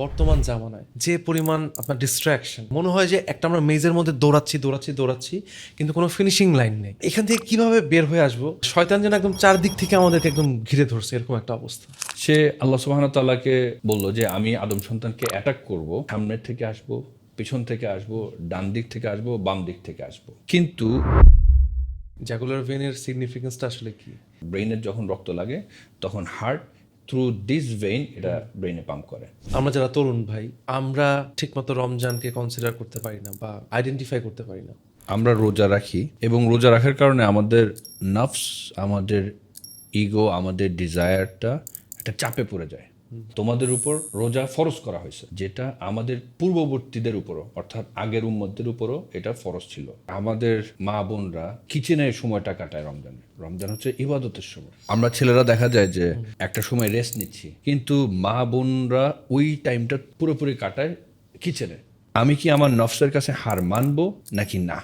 বর্তমান জামানায় যে পরিমাণ আপনার ডিস্ট্রাকশন, মনে হয় যে একটা আমরা মেজের মধ্যে দৌড়াচ্ছি কিন্তু কোনো ফিনিশিং লাইন নেই। এখান থেকে কিভাবে বের হয়ে আসবো? শয়তান যেন একদম চারদিক থেকে আমাদেরকে একদম ঘিরে ধরছে, এরকম একটা অবস্থা। সে আল্লাহ সুবহানাহু ওয়া তাআলাকে বলল যে আমি আদম সন্তানকে অ্যাটাক করব, সামনের থেকে আসব, পিছন থেকে আসব, ডান দিক থেকে আসব, বাম দিক থেকে আসব। কিন্তু জ্যাগুলার ভেনের সিগনিফিকেন্সটা আসলে কি? ব্রেইনের যখন রক্ত লাগে তখন হার্ট থ্রু দিস ভেইন এটা ব্রেইনে পাম্প করে। আমরা যারা তরুণ ভাই, আমরা ঠিকমতো রমজানকে কনসিডার করতে পারি না বা আইডেন্টিফাই করতে পারি না। আমরা রোজা রাখি এবং রোজা রাখার কারণে আমাদের নফস, আমাদের ইগো, আমাদের ডিজায়ারটা একটা চাপে পড়ে যায়। তোমাদের উপর রোজা ফরজ করা হয়েছে, যেটা আমাদের পূর্ববর্তীদের উপরও অর্থাৎ আগের উম্মতদের উপরও এটা ফরজ ছিল। আমাদের মা বোনরা কিচেনের সময়টা কাটায় রমজানে। রমজান হচ্ছে ইবাদতের সময়। আমরা ছেলেরা দেখা যায় যে একটা সময় রেস্ট নিচ্ছি, কিন্তু মা বোনরা ওই টাইমটা পুরোপুরি কাটায় কিচেনে। আমি কি আমার নফসের কাছে হার মানবো নাকি না?